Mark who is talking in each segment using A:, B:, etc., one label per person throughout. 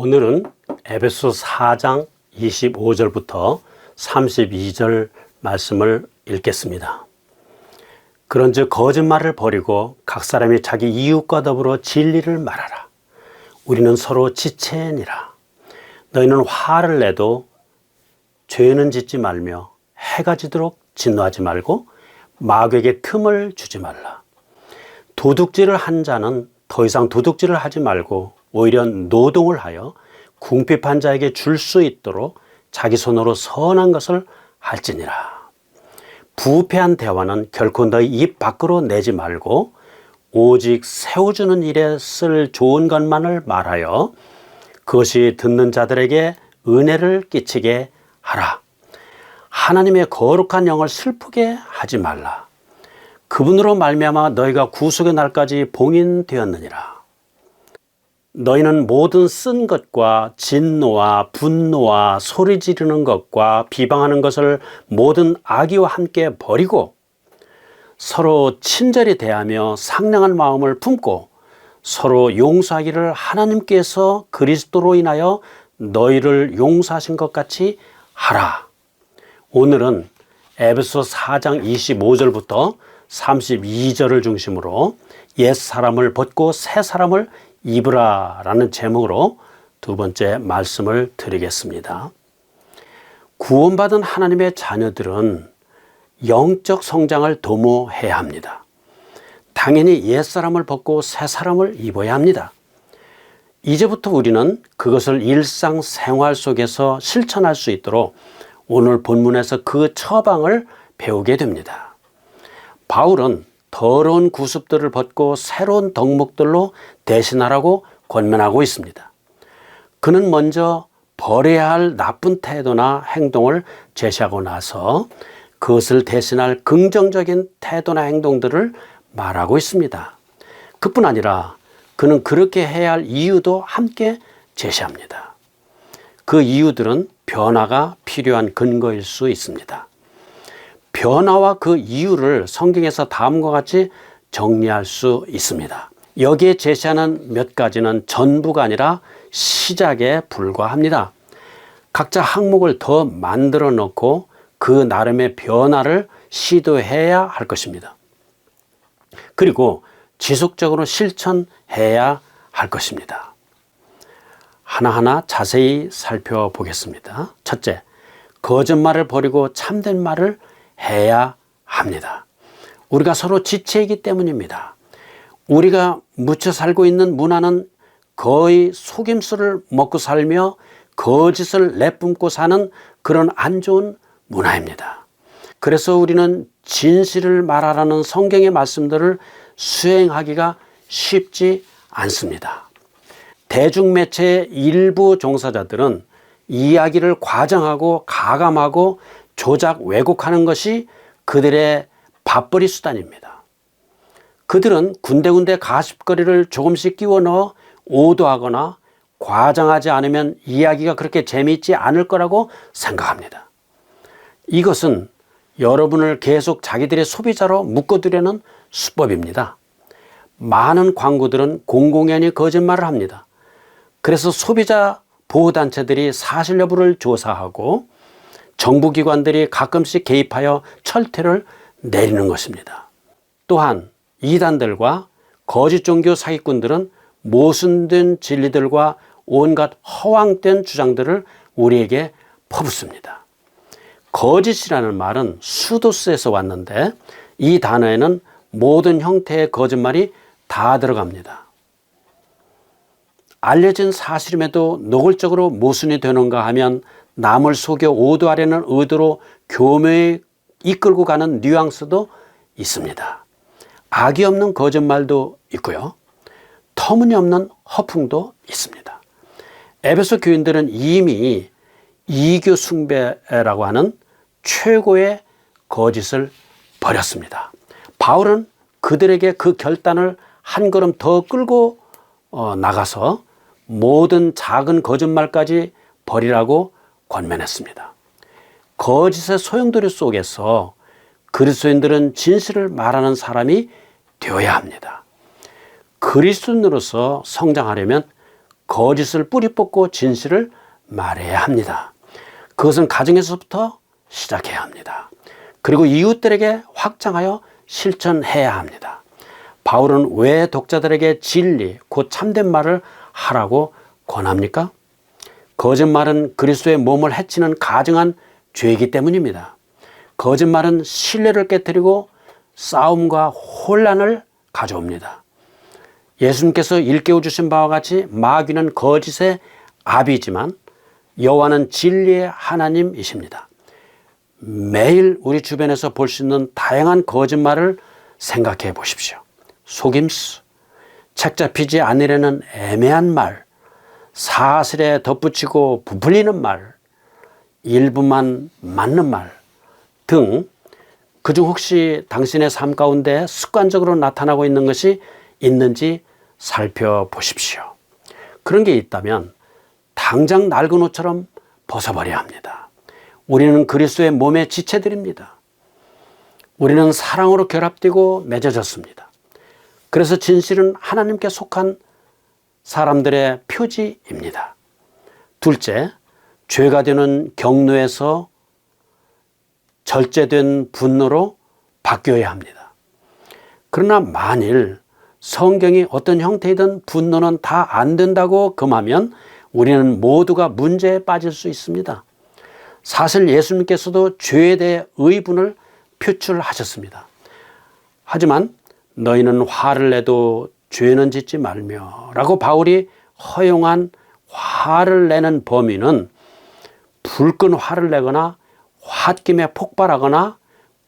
A: 오늘은 에베소 4장 25절부터 32절 말씀을 읽겠습니다. 그런즉 거짓말을 버리고 각 사람이 자기 이웃과 더불어 진리를 말하라. 우리는 서로 지체니라. 너희는 화를 내도 죄는 짓지 말며 해가 지도록 진노하지 말고 마귀에게 틈을 주지 말라. 도둑질을 한 자는 더 이상 도둑질을 하지 말고 오히려 노동을 하여 궁핍한 자에게 줄 수 있도록 자기 손으로 선한 것을 할지니라. 부패한 대화는 결코 너희 입 밖으로 내지 말고 오직 세워주는 일에 쓸 좋은 것만을 말하여 그것이 듣는 자들에게 은혜를 끼치게 하라. 하나님의 거룩한 영을 슬프게 하지 말라. 그분으로 말미암아 너희가 구속의 날까지 봉인되었느니라. 너희는 모든 쓴 것과 진노와 분노와 소리 지르는 것과 비방하는 것을 모든 악의와 함께 버리고 서로 친절히 대하며 상냥한 마음을 품고 서로 용서하기를 하나님께서 그리스도로 인하여 너희를 용서하신 것 같이 하라. 오늘은 에베소 4장 25절부터 32절을 중심으로 옛 사람을 벗고 새 사람을 입으라 라는 제목으로 두 번째 말씀을 드리겠습니다. 구원받은 하나님의 자녀들은 영적 성장을 도모해야 합니다. 당연히 옛 사람을 벗고 새 사람을 입어야 합니다. 이제부터 우리는 그것을 일상생활 속에서 실천할 수 있도록 오늘 본문에서 그 처방을 배우게 됩니다. 바울은 더러운 구습들을 벗고 새로운 덕목들로 대신하라고 권면하고 있습니다. 그는 먼저 버려야 할 나쁜 태도나 행동을 제시하고 나서 그것을 대신할 긍정적인 태도나 행동들을 말하고 있습니다. 그뿐 아니라 그는 그렇게 해야 할 이유도 함께 제시합니다. 그 이유들은 변화가 필요한 근거일 수 있습니다. 변화와 그 이유를 성경에서 다음과 같이 정리할 수 있습니다. 여기에 제시하는 몇 가지는 전부가 아니라 시작에 불과합니다. 각자 항목을 더 만들어 놓고 그 나름의 변화를 시도해야 할 것입니다. 그리고 지속적으로 실천해야 할 것입니다. 하나하나 자세히 살펴보겠습니다. 첫째, 거짓말을 버리고 참된 말을 해야 합니다. 우리가 서로 지체이기 때문입니다. 우리가 묻혀 살고 있는 문화는 거의 속임수를 먹고 살며 거짓을 내뿜고 사는 그런 안 좋은 문화입니다. 그래서 우리는 진실을 말하라는 성경의 말씀들을 수행하기가 쉽지 않습니다. 대중매체의 일부 종사자들은 이야기를 과장하고 가감하고 조작 왜곡하는 것이 그들의 밥벌이 수단입니다. 그들은 군데군데 가십거리를 조금씩 끼워 넣어 오도하거나 과장하지 않으면 이야기가 그렇게 재미있지 않을 거라고 생각합니다. 이것은 여러분을 계속 자기들의 소비자로 묶어두려는 수법입니다. 많은 광고들은 공공연히 거짓말을 합니다. 그래서 소비자 보호단체들이 사실 여부를 조사하고 정부기관들이 가끔씩 개입하여 철퇴를 내리는 것입니다. 또한 이단들과 거짓 종교 사기꾼들은 모순된 진리들과 온갖 허황된 주장들을 우리에게 퍼붓습니다. 거짓이라는 말은 수도스에서 왔는데 이 단어에는 모든 형태의 거짓말이 다 들어갑니다. 알려진 사실임에도 노골적으로 모순이 되는가 하면 남을 속여 오도하려는 의도로 교묘히 이끌고 가는 뉘앙스도 있습니다. 악이 없는 거짓말도 있고요. 터무니없는 허풍도 있습니다. 에베소 교인들은 이미 이교 숭배라고 하는 최고의 거짓을 버렸습니다. 바울은 그들에게 그 결단을 한 걸음 더 끌고 나가서 모든 작은 거짓말까지 버리라고 권면했습니다. 거짓의 소용돌이 속에서 그리스도인들은 진실을 말하는 사람이 되어야 합니다. 그리스도인으로서 성장하려면 거짓을 뿌리 뽑고 진실을 말해야 합니다. 그것은 가정에서부터 시작해야 합니다. 그리고 이웃들에게 확장하여 실천해야 합니다. 바울은 왜 독자들에게 진리, 곧 참된 말을 하라고 권합니까? 거짓말은 그리스도의 몸을 해치는 가증한 죄이기 때문입니다. 거짓말은 신뢰를 깨뜨리고 싸움과 혼란을 가져옵니다. 예수님께서 일깨워 주신 바와 같이 마귀는 거짓의 아비지만 여호와는 진리의 하나님이십니다. 매일 우리 주변에서 볼 수 있는 다양한 거짓말을 생각해 보십시오. 속임수, 책 잡히지 않으려는 애매한 말, 사슬에 덧붙이고 부풀리는 말, 일부만 맞는 말 등 그중 혹시 당신의 삶 가운데 습관적으로 나타나고 있는 것이 있는지 살펴보십시오. 그런 게 있다면 당장 낡은 옷처럼 벗어버려야 합니다. 우리는 그리스도의 몸의 지체들입니다. 우리는 사랑으로 결합되고 맺어졌습니다. 그래서 진실은 하나님께 속한 사람들의 표지입니다. 둘째, 죄가 되는 경노에서 절제된 분노로 바뀌어야 합니다. 그러나 만일 성경이 어떤 형태이든 분노는 다 안 된다고 금하면 우리는 모두가 문제에 빠질 수 있습니다. 사실 예수님께서도 죄에 대해 의분을 표출하셨습니다. 하지만 너희는 화를 내도 죄는 짓지 말며 라고 바울이 허용한 화를 내는 범위는 불끈 화를 내거나 홧김에 폭발하거나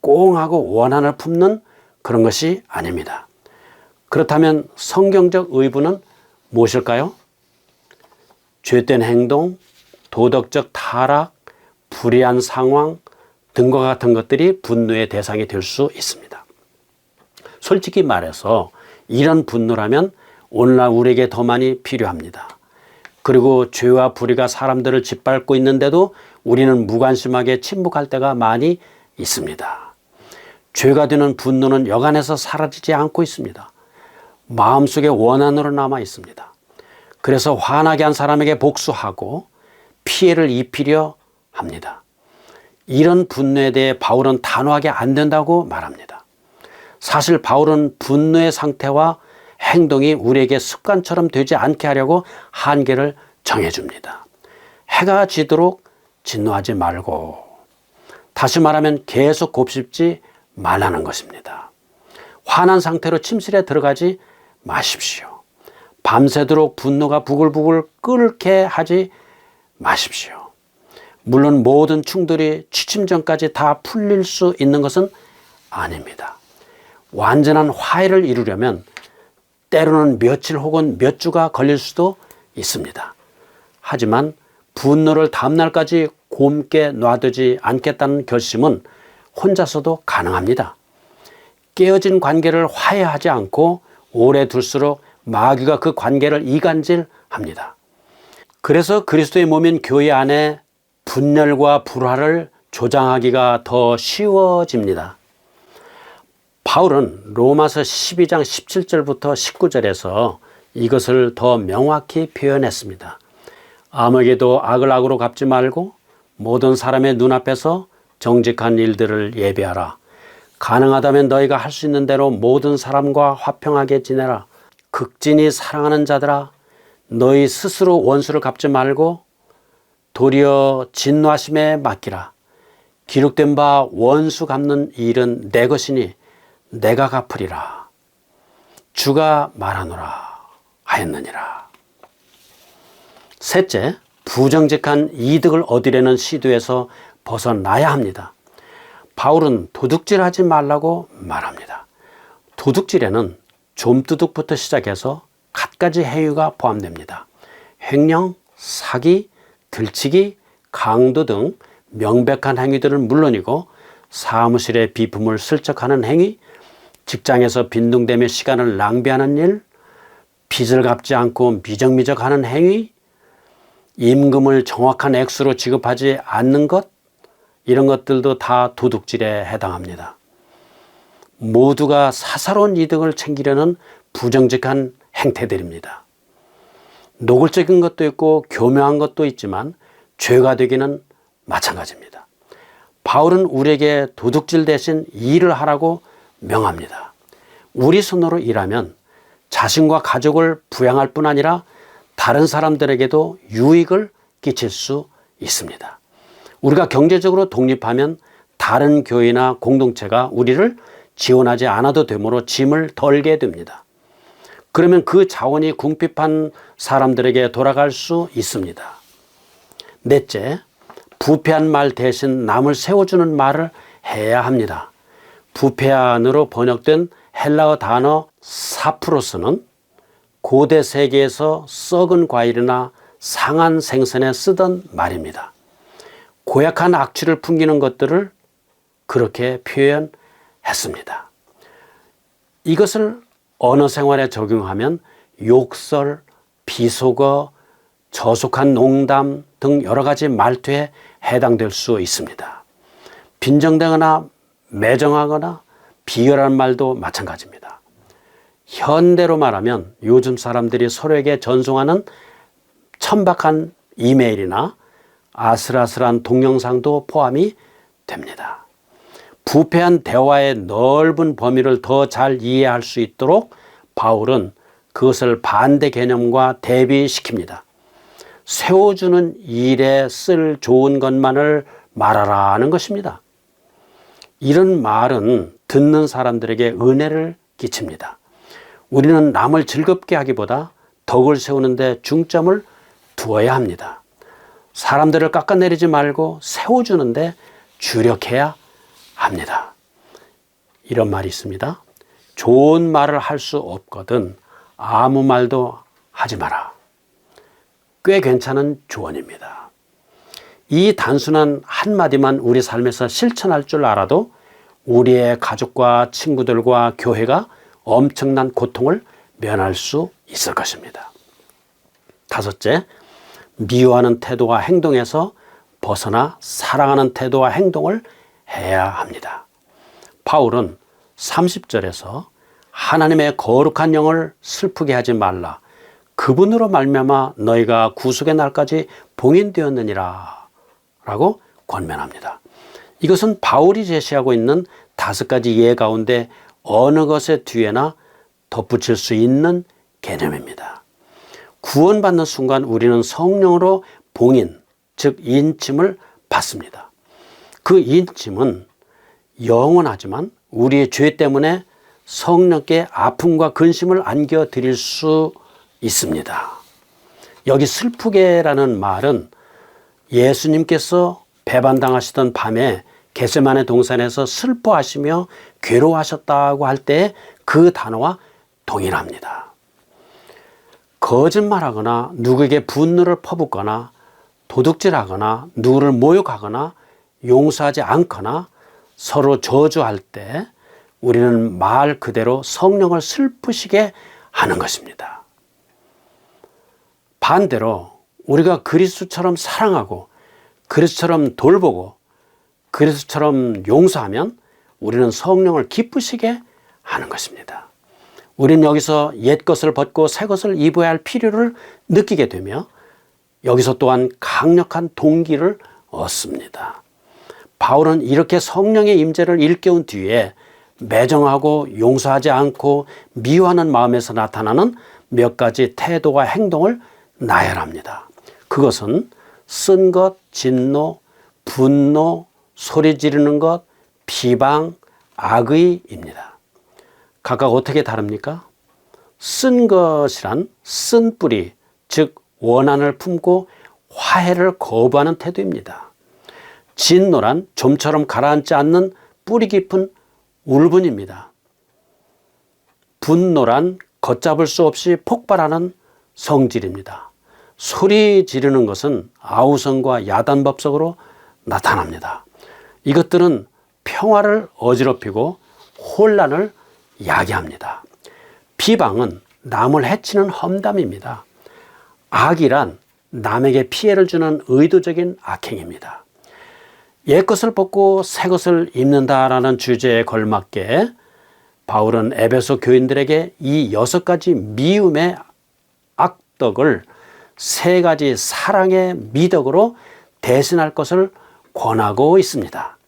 A: 꽁하고 원한을 품는 그런 것이 아닙니다. 그렇다면 성경적 의분은 무엇일까요? 죄된 행동, 도덕적 타락, 불의한 상황 등과 같은 것들이 분노의 대상이 될 수 있습니다. 솔직히 말해서 이런 분노라면 오늘날 우리에게 더 많이 필요합니다. 그리고 죄와 불의가 사람들을 짓밟고 있는데도 우리는 무관심하게 침묵할 때가 많이 있습니다. 죄가 되는 분노는 여간에서 사라지지 않고 있습니다. 마음속에 원한으로 남아 있습니다. 그래서 화나게 한 사람에게 복수하고 피해를 입히려 합니다. 이런 분노에 대해 바울은 단호하게 안 된다고 말합니다. 사실 바울은 분노의 상태와 행동이 우리에게 습관처럼 되지 않게 하려고 한계를 정해줍니다. 해가 지도록 진노하지 말고, 다시 말하면 계속 곱씹지 말라는 것입니다. 화난 상태로 침실에 들어가지 마십시오. 밤새도록 분노가 부글부글 끓게 하지 마십시오. 물론 모든 충돌이 취침 전까지 다 풀릴 수 있는 것은 아닙니다. 완전한 화해를 이루려면 때로는 며칠 혹은 몇 주가 걸릴 수도 있습니다. 하지만 분노를 다음날까지 곰게 놔두지 않겠다는 결심은 혼자서도 가능합니다. 깨어진 관계를 화해하지 않고 오래 둘수록 마귀가 그 관계를 이간질합니다. 그래서 그리스도의 몸인 교회 안에 분열과 불화를 조장하기가 더 쉬워집니다. 바울은 로마서 12장 17절부터 19절에서 이것을 더 명확히 표현했습니다. 아무에게도 악을 악으로 갚지 말고 모든 사람의 눈앞에서 정직한 일들을 예비하라. 가능하다면 너희가 할 수 있는 대로 모든 사람과 화평하게 지내라. 극진히 사랑하는 자들아, 너희 스스로 원수를 갚지 말고 도리어 진노하심에 맡기라. 기록된 바 원수 갚는 일은 내 것이니 내가 갚으리라. 주가 말하노라 하였느니라. 셋째, 부정직한 이득을 얻으려는 시도에서 벗어나야 합니다. 바울은 도둑질하지 말라고 말합니다. 도둑질에는 좀도둑부터 시작해서 갖가지 해유가 포함됩니다. 횡령, 사기, 들치기, 강도 등 명백한 행위들은 물론이고 사무실에 비품을 슬쩍하는 행위, 직장에서 빈둥대며 시간을 낭비하는 일, 빚을 갚지 않고 미적미적하는 행위, 임금을 정확한 액수로 지급하지 않는 것, 이런 것들도 다 도둑질에 해당합니다. 모두가 사사로운 이득을 챙기려는 부정직한 행태들입니다. 노골적인 것도 있고 교묘한 것도 있지만 죄가 되기는 마찬가지입니다. 바울은 우리에게 도둑질 대신 일을 하라고 명합니다. 우리 손으로 일하면 자신과 가족을 부양할 뿐 아니라 다른 사람들에게도 유익을 끼칠 수 있습니다. 우리가 경제적으로 독립하면 다른 교회나 공동체가 우리를 지원하지 않아도 되므로 짐을 덜게 됩니다. 그러면 그 자원이 궁핍한 사람들에게 돌아갈 수 있습니다. 넷째, 부패한 말 대신 남을 세워주는 말을 해야 합니다. 부패한으로 번역된 헬라어 단어 사프로스는 고대 세계에서 썩은 과일이나 상한 생선에 쓰던 말입니다. 고약한 악취를 풍기는 것들을 그렇게 표현했습니다. 이것을 언어 생활에 적용하면 욕설, 비속어, 저속한 농담 등 여러 가지 말투에 해당될 수 있습니다. 빈정대거나 매정하거나 비열한 말도 마찬가지입니다. 현대로 말하면 요즘 사람들이 서로에게 전송하는 천박한 이메일이나 아슬아슬한 동영상도 포함이 됩니다. 부패한 대화의 넓은 범위를 더 잘 이해할 수 있도록 바울은 그것을 반대 개념과 대비시킵니다. 세워주는 일에 쓸 좋은 것만을 말하라는 것입니다. 이런 말은 듣는 사람들에게 은혜를 끼칩니다. 우리는 남을 즐겁게 하기보다 덕을 세우는 데 중점을 두어야 합니다. 사람들을 깎아내리지 말고 세워주는데 주력해야 합니다. 이런 말이 있습니다. 좋은 말을 할 수 없거든 아무 말도 하지 마라. 꽤 괜찮은 조언입니다. 이 단순한 한마디만 우리 삶에서 실천할 줄 알아도 우리의 가족과 친구들과 교회가 엄청난 고통을 면할 수 있을 것입니다. 다섯째, 미워하는 태도와 행동에서 벗어나 사랑하는 태도와 행동을 해야 합니다. 바울은 30절에서 하나님의 거룩한 영을 슬프게 하지 말라. 그분으로 말미암아 너희가 구속의 날까지 봉인되었느니라 라고 권면합니다. 이것은 바울이 제시하고 있는 5가지 예 가운데 어느 것의 뒤에나 덧붙일 수 있는 개념입니다. 구원받는 순간 우리는 성령으로 봉인, 즉 인침을 받습니다. 그 인침은 영원하지만 우리의 죄 때문에 성령께 아픔과 근심을 안겨드릴 수 있습니다. 여기 슬프게라는 말은 예수님께서 배반당하시던 밤에 겟세마네 동산에서 슬퍼하시며 괴로워하셨다고 할 때 그 단어와 동일합니다. 거짓말하거나 누구에게 분노를 퍼붓거나 도둑질하거나 누구를 모욕하거나 용서하지 않거나 서로 저주할 때 우리는 말 그대로 성령을 슬프시게 하는 것입니다. 반대로 우리가 그리스도처럼 사랑하고 그리스도처럼 돌보고 그리스도처럼 용서하면 우리는 성령을 기쁘시게 하는 것입니다. 우리는 여기서 옛 것을 벗고 새 것을 입어야 할 필요를 느끼게 되며 여기서 또한 강력한 동기를 얻습니다. 바울은 이렇게 성령의 임재를 일깨운 뒤에 매정하고 용서하지 않고 미워하는 마음에서 나타나는 몇 가지 태도와 행동을 나열합니다. 그것은 쓴 것, 진노, 분노, 소리 지르는 것, 비방, 악의입니다. 각각 어떻게 다릅니까? 쓴 것이란 쓴 뿌리, 즉 원한을 품고 화해를 거부하는 태도입니다. 진노란 좀처럼 가라앉지 않는 뿌리 깊은 울분입니다. 분노란 걷잡을 수 없이 폭발하는 성질입니다. 소리 지르는 것은 아우성과 야단법석으로 나타납니다. 이것들은 평화를 어지럽히고 혼란을 야기합니다. 비방은 남을 해치는 험담입니다. 악이란 남에게 피해를 주는 의도적인 악행입니다. 옛 것을 벗고 새 것을 입는다라는 주제에 걸맞게 바울은 에베소 교인들에게 이 6가지 미움의 악덕을 세 가지 사랑의 미덕으로 대신할 것을 권하고 있습니다.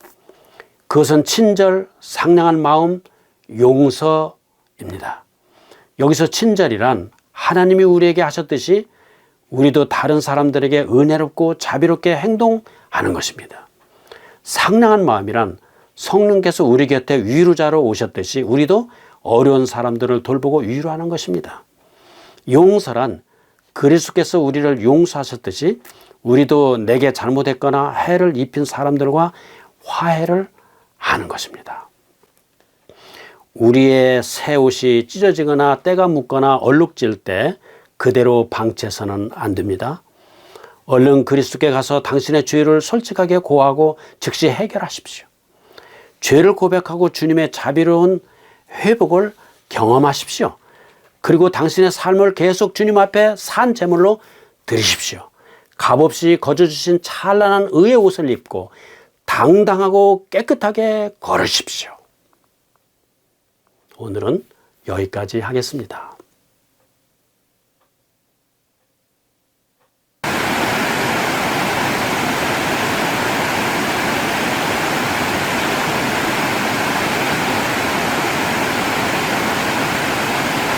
A: 그것은 친절, 상냥한 마음, 용서입니다. 여기서 친절이란 하나님이 우리에게 하셨듯이 우리도 다른 사람들에게 은혜롭고 자비롭게 행동하는 것입니다. 상냥한 마음이란 성령께서 우리 곁에 위로자로 오셨듯이 우리도 어려운 사람들을 돌보고 위로하는 것입니다. 용서란 그리스도께서 우리를 용서하셨듯이 우리도 내게 잘못했거나 해를 입힌 사람들과 화해를 하는 것입니다. 우리의 새 옷이 찢어지거나 때가 묻거나 얼룩질 때 그대로 방치해서는 안 됩니다. 얼른 그리스도께 가서 당신의 죄를 솔직하게 고하고 즉시 해결하십시오. 죄를 고백하고 주님의 자비로운 회복을 경험하십시오. 그리고 당신의 삶을 계속 주님 앞에 산 제물로 드리십시오. 값없이 거저주신 찬란한 의의 옷을 입고 당당하고 깨끗하게 걸으십시오. 오늘은 여기까지 하겠습니다.